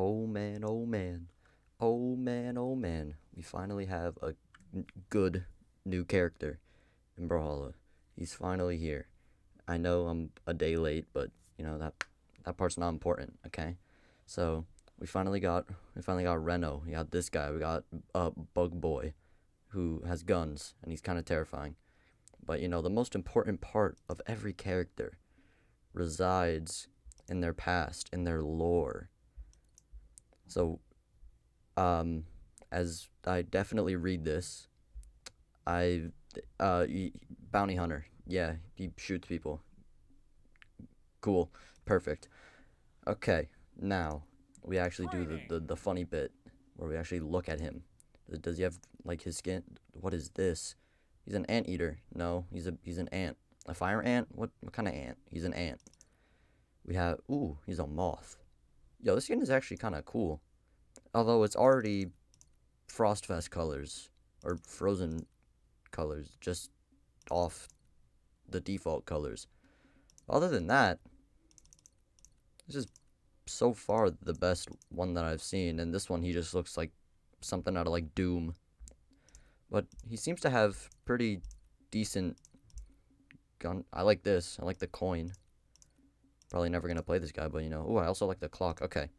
Oh man, oh man. Oh man, oh man. We finally have a good new character in Brawlhalla. He's finally here. I know I'm a day late, but you know that part's not important, okay? So we finally got Reno. We got this guy. We got Bug Boy, who has guns and he's kind of terrifying. But you know the most important part of every character resides in their past, in their lore. So um, as I definitely read this, I bounty hunter. Yeah, he shoots people. Cool, perfect. Okay, now we actually do the funny bit where we actually look at him. Does he have like his skin? What is this? He's an anteater. No, he's an ant. A fire ant? What kind of ant? He's an ant. We have he's a moth. Yo, this skin is actually kind of cool. Although it's already Frostfest colors or Frozen colors, just off the default colors. Other than that, this is so far the best one that I've seen, and this one he just looks like something out of like Doom. But he seems to have pretty decent gun. I like this. I like the coin. Probably never gonna play this guy, but you know. I also like the clock. Okay,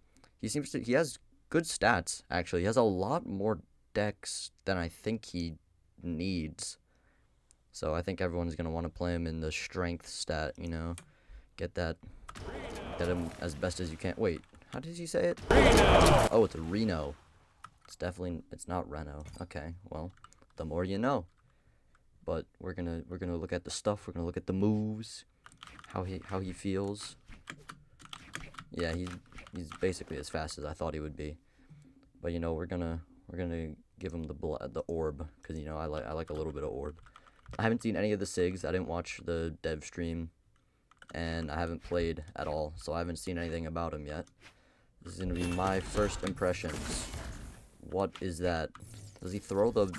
he has good stats actually. He has a lot more decks than I think he needs. So I think everyone's gonna want to play him in the strength stat. You know, get that, get him as best as you can. Wait, how did he say it? Oh, it's a Reno. It's not Reno. Okay, well, the more you know. But we're gonna look at the stuff. We're gonna look at the moves, how he feels. Yeah, he's basically as fast as I thought he would be. But you know, we're gonna give him the orb, because you know I like a little bit of orb. I haven't seen any of the SIGs. I didn't watch the dev stream, and I haven't played at all, so I haven't seen anything about him yet. This is gonna be my first impressions. What is that? Does he throw the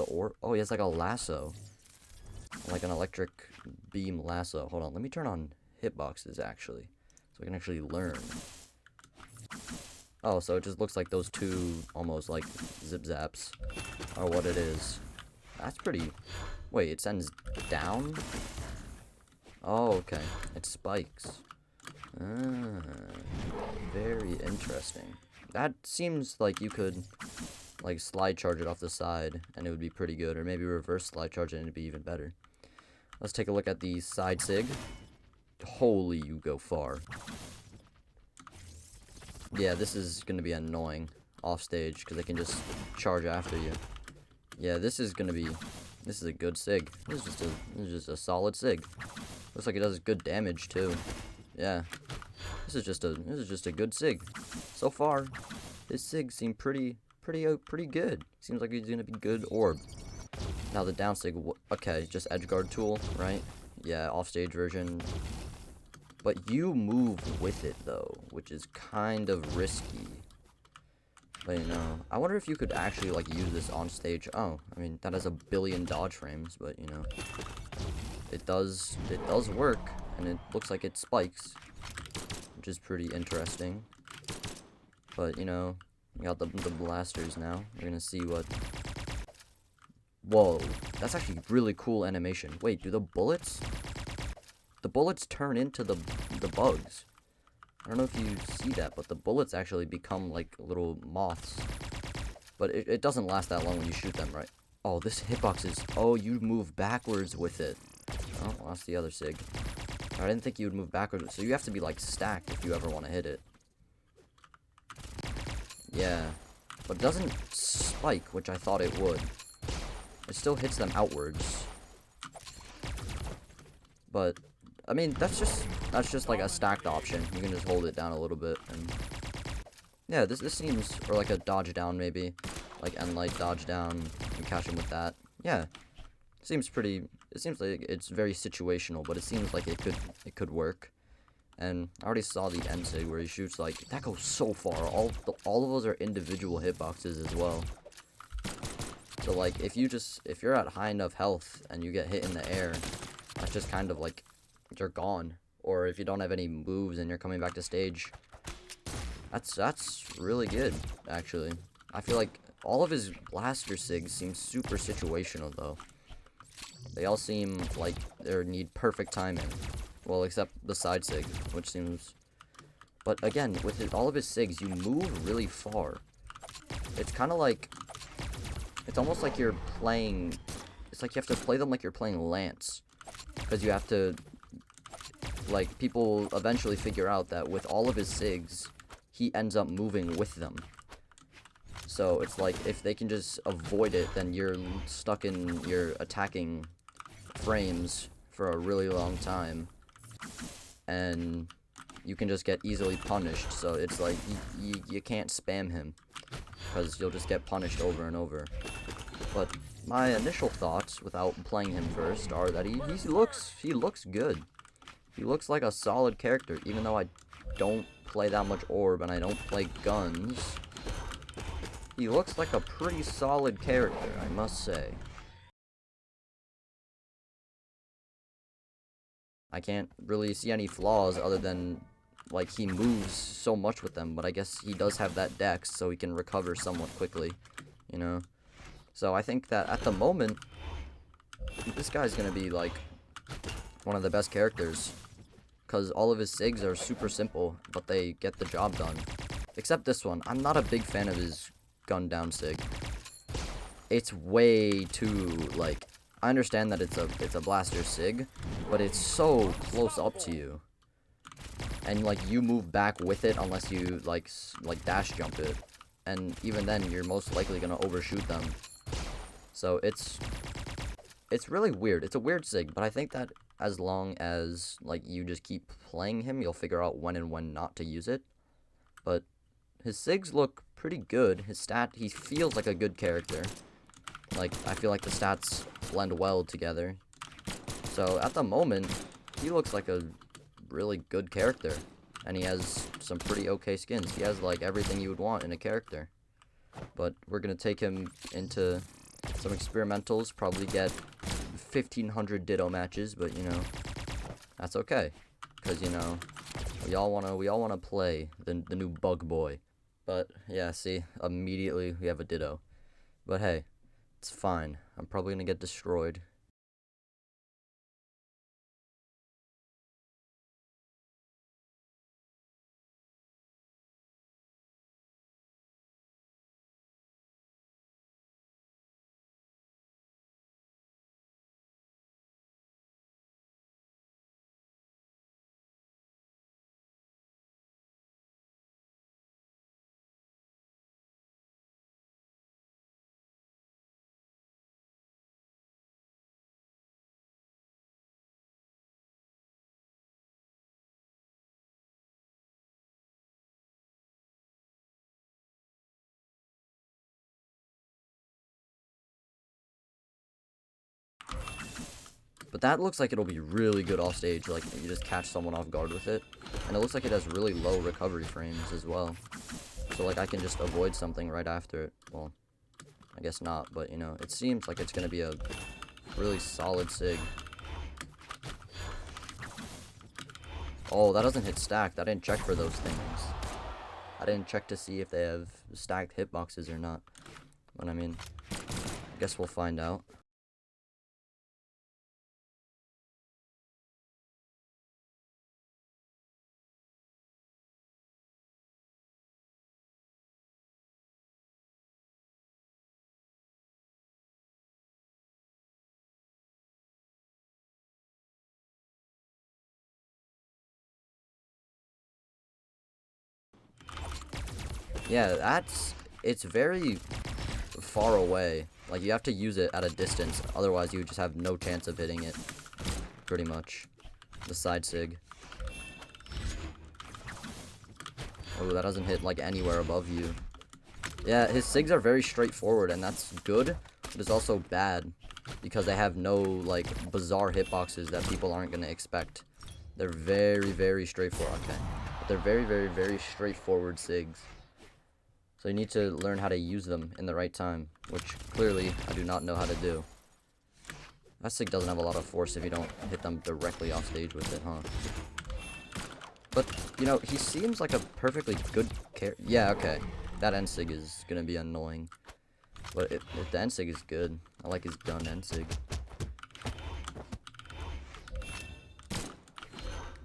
orb? Oh, he has like a lasso, like an electric beam lasso. Hold on, let me turn on hitboxes actually, so we can actually learn. Oh, so it just looks like those two almost like zip zaps are what it is. That's pretty. Wait, it sends down? Oh, okay. It spikes. Ah, very interesting. That seems like you could like slide charge it off the side and it would be pretty good, or maybe reverse slide charge it and it'd be even better. Let's take a look at the side sig. Holy, you go far. Yeah, this is gonna be annoying off stage because they can just charge after you. Yeah, this is a good sig. This is just a solid sig. Looks like it does good damage too. Yeah, this is just a good sig. So far, this sig seemed pretty good. Seems like he's gonna be good orb. Now the down sig, okay, just edge guard tool, right? Yeah, off stage version. But you move with it though, which is kind of risky. But you know, I wonder if you could actually like use this on stage. Oh, I mean that has a billion dodge frames, but you know, it does work, and it looks like it spikes, which is pretty interesting. But you know, we got the blasters now. We're gonna see what. Whoa, that's actually really cool animation. Wait, do the bullets turn into the bugs? I don't know if you see that, but the bullets actually become like little moths. But it doesn't last that long when you shoot them, right? Oh, this hitbox is... Oh, you move backwards with it. Oh, well, that's the other sig. I didn't think you would move backwards. So you have to be like stacked if you ever want to hit it. Yeah. But it doesn't spike, which I thought it would. It still hits them outwards. But... I mean, that's just like a stacked option. You can just hold it down a little bit, and yeah, this seems, or like a dodge down maybe, like end light dodge down. You catch him with that. Yeah, seems pretty. It seems like it's very situational, but it seems like it could work. And I already saw the end sig where he shoots like that goes so far. All of those are individual hitboxes as well. So like if you're at high enough health and you get hit in the air, that's just kind of like. You're gone. Or if you don't have any moves and you're coming back to stage, That's really good, actually. I feel like all of his blaster sigs seem super situational, though. They all seem like they need perfect timing. Well, except the side sig, which seems... But again, with all of his sigs, you move really far. It's kind of like... It's almost like you're playing... It's like you have to play them like you're playing Lance. Because you have to... Like, people eventually figure out that with all of his sigs, he ends up moving with them. So it's like, if they can just avoid it, then you're stuck in your attacking frames for a really long time. And you can just get easily punished. So it's like, you can't spam him. Because you'll just get punished over and over. But my initial thoughts, without playing him first, are that he looks good. He looks like a solid character, even though I don't play that much orb and I don't play guns. He looks like a pretty solid character, I must say. I can't really see any flaws other than, like, he moves so much with them, but I guess he does have that dex, so he can recover somewhat quickly, you know? So I think that at the moment, this guy's gonna be, like, one of the best characters. Because all of his sigs are super simple, but they get the job done. Except this one. I'm not a big fan of his gun down sig. It's way too, like... I understand that it's a blaster sig, but it's so close up to you. And, like, you move back with it unless you, like dash jump it. And even then, you're most likely gonna overshoot them. So it's really weird. It's a weird sig, but I think that as long as, like, you just keep playing him, you'll figure out when and when not to use it. But his sigs look pretty good. He feels like a good character. Like, I feel like the stats blend well together. So, at the moment, he looks like a really good character. And he has some pretty okay skins. He has, like, everything you would want in a character. But we're gonna take him into some experimentals, probably get 1,500 Ditto matches, but, you know, that's okay. Because, you know, we all wanna play the new Bug Boy. But, yeah, see, immediately we have a Ditto. But hey, it's fine. I'm probably gonna get destroyed. But that looks like it'll be really good off stage, like, you just catch someone off guard with it. And it looks like it has really low recovery frames as well. So, like, I can just avoid something right after it. Well, I guess not, but, you know, it seems like it's gonna be a really solid sig. Oh, that doesn't hit stacked. I didn't check for those things. I didn't check to see if they have stacked hitboxes or not. But, I mean, I guess we'll find out. Yeah, it's very far away. Like, you have to use it at a distance, otherwise you just have no chance of hitting it, pretty much. The side sig. Oh, that doesn't hit, like, anywhere above you. Yeah, his sigs are very straightforward, and that's good, but it's also bad, because they have no, like, bizarre hitboxes that people aren't gonna expect. They're very, very straightforward, okay. But they're very, very, very straightforward sigs. So you need to learn how to use them in the right time, which clearly I do not know how to do. That sig doesn't have a lot of force if you don't hit them directly off stage with it, huh? But, you know, he seems like a perfectly good character. Yeah, okay. That Ensig is gonna be annoying. But if the Ensig is good. I like his gun Ensig.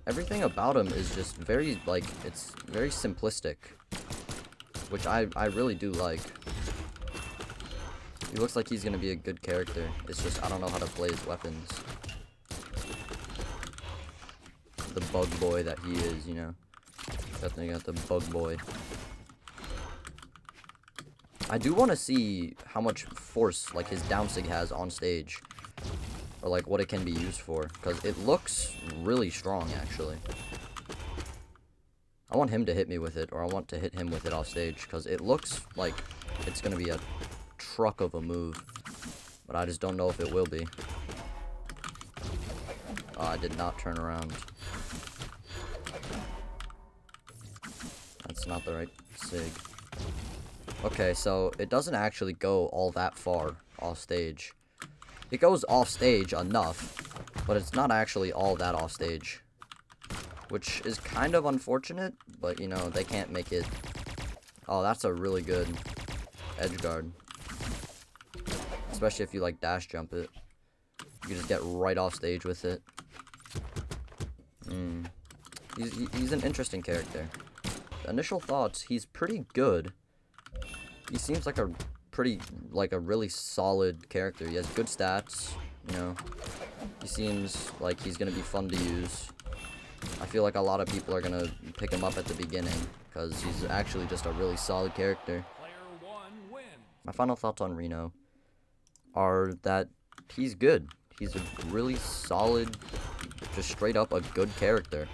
Everything about him is just very, like, it's very simplistic. Which I really do like. He looks like he's gonna be a good character. It's just I don't know how to play his weapons. The bug boy that he is, you know. Definitely got the bug boy. I do want to see how much force, like, his downsig has on stage. Or, like, what it can be used for. Because it looks really strong, actually. I want him to hit me with it, or I want to hit him with it off stage. Because it looks like it's going to be a truck of a move. But I just don't know if it will be. Oh, I did not turn around. That's not the right sig. Okay, so it doesn't actually go all that far off stage. It goes off stage enough, but it's not actually all that off stage. Which is kind of unfortunate, but you know, they can't make it. Oh, that's a really good edge guard. Especially if you like dash jump it. You can just get right off stage with it. He's an interesting character. Initial thoughts, he's pretty good. He seems like a really solid character. He has good stats, you know. He seems like he's gonna be fun to use. I feel like a lot of people are gonna pick him up at the beginning because he's actually just a really solid character. My final thoughts on Reno are that he's good. He's a really solid, just straight up a good character.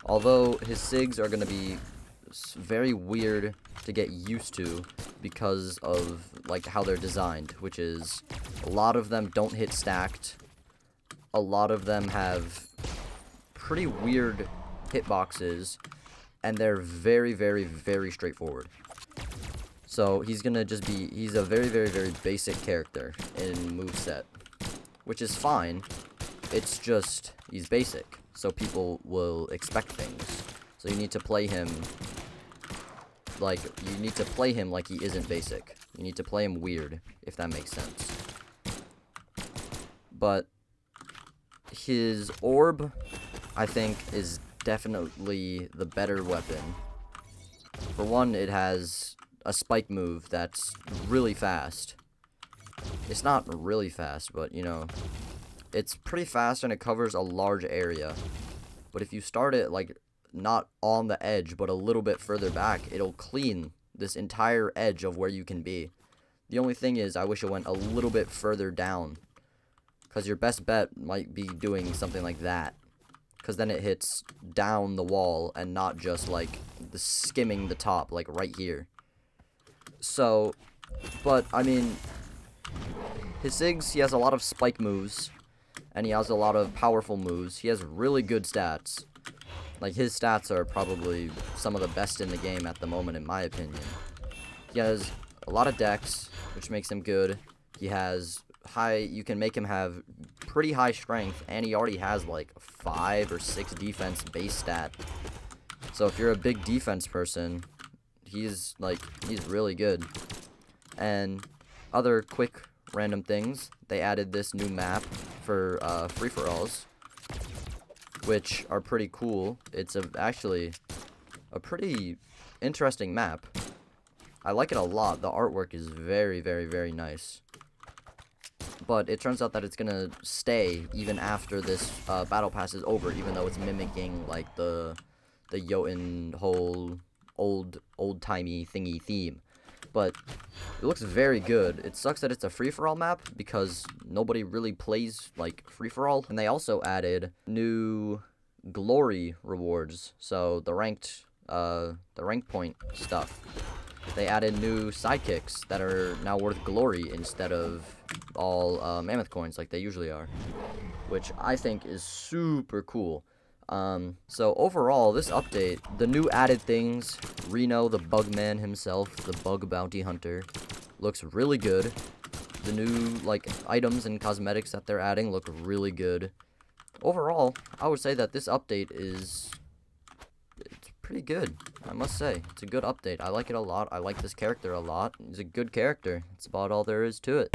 Although his SIGs are gonna be very weird to get used to because of like how they're designed, which is a lot of them don't hit stacked. A lot of them have pretty weird hitboxes, and they're very, very, very straightforward. So he's gonna just be, he's a very, very, very basic character in moveset, which is fine. It's just, he's basic, so people will expect things. So you need to play him like, he isn't basic. You need to play him weird, if that makes sense. But his orb, I think, is definitely the better weapon. For one, it has a spike move that's really fast. It's not really fast, but, you know, it's pretty fast and it covers a large area. But if you start it, like, not on the edge, but a little bit further back, it'll clean this entire edge of where you can be. The only thing is, I wish it went a little bit further down. Because your best bet might be doing something like that. Because then it hits down the wall and not just, like, the skimming the top, like, right here. So, but, I mean, his SIGs, he has a lot of spike moves. And he has a lot of powerful moves. He has really good stats. Like, his stats are probably some of the best in the game at the moment, in my opinion. He has a lot of dex, which makes him good. He has you can make him have pretty high strength, and he already has, like, 5 or 6 defense base stat. So if you're a big defense person, he's really good. And other quick random things, they added this new map for free-for-alls, which are pretty cool. It's actually a pretty interesting map. I like it a lot. The artwork is very, very, very nice. But it turns out that it's gonna stay even after this battle pass is over, even though it's mimicking like the Jotun whole old-timey thingy theme. But it looks very good. It sucks that it's a free-for-all map because nobody really plays like free-for-all. And they also added new glory rewards. So the ranked point stuff. They added new sidekicks that are now worth glory instead of all mammoth coins like they usually are, which I think is super cool. So overall, this update, the new added things, Reno, the bug man himself, the bug bounty hunter, looks really good. The new, like, items and cosmetics that they're adding look really good. overall, I would say that this update is it's pretty good. I must say, it's a good update. I like it a lot. I like this character a lot. He's a good character. It's about all there is to it.